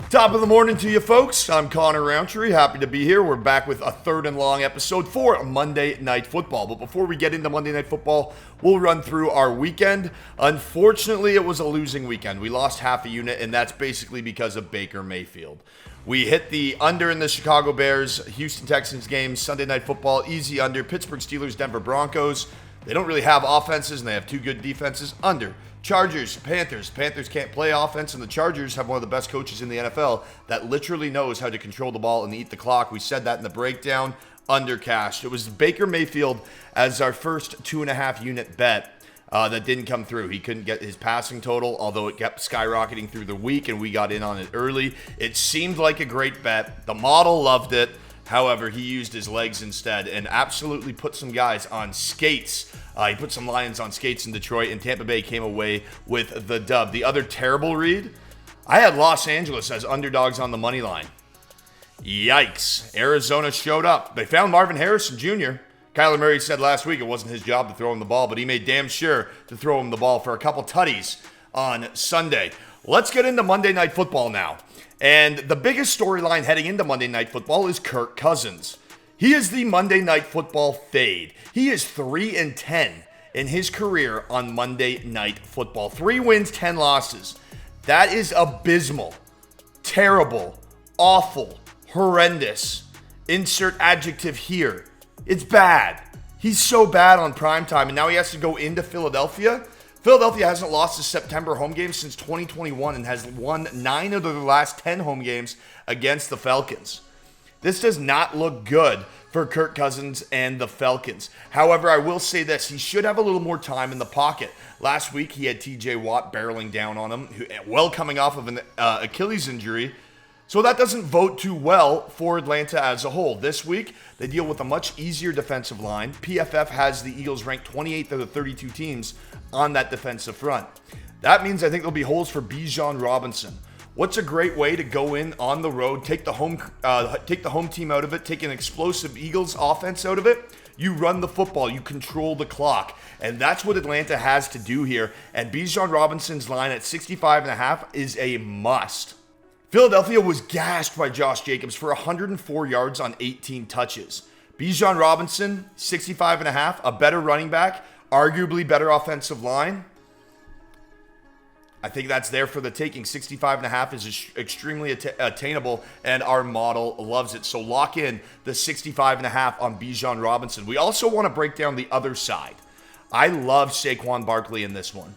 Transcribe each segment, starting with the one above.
Top of the morning to you folks. I'm Connor Rowntree. Happy to be here. We're back with a third and long episode for Monday Night Football. But before we get into Monday Night Football, we'll run through our weekend. Unfortunately, it was a losing weekend. We lost half a unit, and that's basically because of Baker Mayfield. We hit the under in the Chicago Bears, Houston Texans game, Sunday Night Football, easy under. Pittsburgh Steelers, Denver Broncos. They don't really have offenses, and they have two good defenses. Under. Chargers, Panthers. Panthers can't play offense, and the Chargers have one of the best coaches in the NFL that literally knows how to control the ball and eat the clock. We said that in the breakdown. Under cash. It was Baker Mayfield as our first 2.5 unit bet that didn't come through. He couldn't get his passing total, although it kept skyrocketing through the week, and we got in on it early. It seemed like a great bet. The model loved it. However, he used his legs instead and absolutely put some guys on skates. He put some Lions on skates in Detroit, and Tampa Bay came away with the dub. The other terrible read, I had Los Angeles as underdogs on the money line. Yikes. Arizona showed up. They found Marvin Harrison Jr. Kyler Murray said last week it wasn't his job to throw him the ball, but he made damn sure to throw him the ball for a couple tutties on Sunday. Let's get into Monday Night Football now. And the biggest storyline heading into Monday Night Football is Kirk Cousins. He is the Monday Night Football fade. He is 3-10 in his career on Monday Night Football. 3 wins, 10 losses. That is abysmal, terrible, awful, horrendous. Insert adjective here. It's bad. He's so bad on primetime, and now he has to go into Philadelphia. Philadelphia hasn't lost a September home game since 2021 and has won 9 of their last 10 home games against the Falcons. This does not look good for Kirk Cousins and the Falcons. However, I will say this. He should have a little more time in the pocket. Last week, he had TJ Watt barreling down on him, well coming off of an Achilles injury. So that doesn't vote too well for Atlanta as a whole. This week, they deal with a much easier defensive line. PFF has the Eagles ranked 28th of the 32 teams on that defensive front. That means I think there'll be holes for Bijan Robinson. What's a great way to go in on the road, take the home team out of it, take an explosive Eagles offense out of it? You run the football, you control the clock, and that's what Atlanta has to do here. And Bijan Robinson's line at 65.5 is a must. Philadelphia was gashed by Josh Jacobs for 104 yards on 18 touches. Bijan Robinson, 65.5, a better running back, arguably better offensive line. I think that's there for the taking. 65.5 is extremely attainable, and our model loves it. So lock in the 65.5 on Bijan Robinson. We also want to break down the other side. I love Saquon Barkley in this one.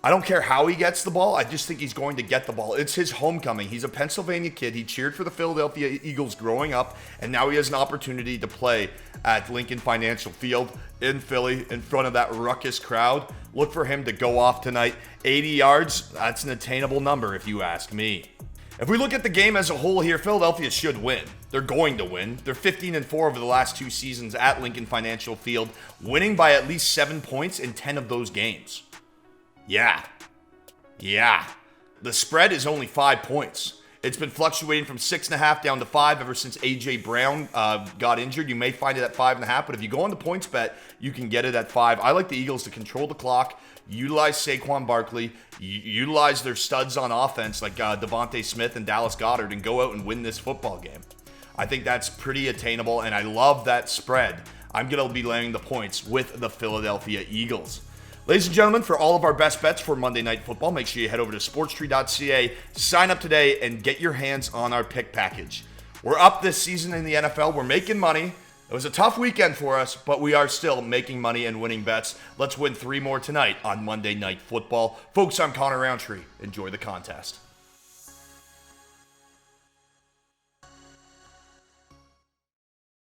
I don't care how he gets the ball. I just think he's going to get the ball. It's his homecoming. He's a Pennsylvania kid. He cheered for the Philadelphia Eagles growing up, and now he has an opportunity to play at Lincoln Financial Field in Philly in front of that ruckus crowd. Look for him to go off tonight. 80 yards, that's an attainable number if you ask me. If we look at the game as a whole here, Philadelphia should win. They're going to win. They're 15-4 over the last 2 seasons at Lincoln Financial Field, winning by at least 7 points in 10 of those games. Yeah. The spread is only 5 points. It's been fluctuating from 6.5 down to 5 ever since A.J. Brown got injured. You may find it at 5.5, but if you go on the points bet, you can get it at 5. I like the Eagles to control the clock, utilize Saquon Barkley, utilize their studs on offense like Devontae Smith and Dallas Goedert, and go out and win this football game. I think that's pretty attainable, and I love that spread. I'm going to be laying the points with the Philadelphia Eagles. Ladies and gentlemen, for all of our best bets for Monday Night Football, make sure you head over to sportstree.ca, sign up today, and get your hands on our pick package. We're up this season in the NFL. We're making money. It was a tough weekend for us, but we are still making money and winning bets. Let's win 3 more tonight on Monday Night Football. Folks, I'm Connor Rowntree. Enjoy the contest.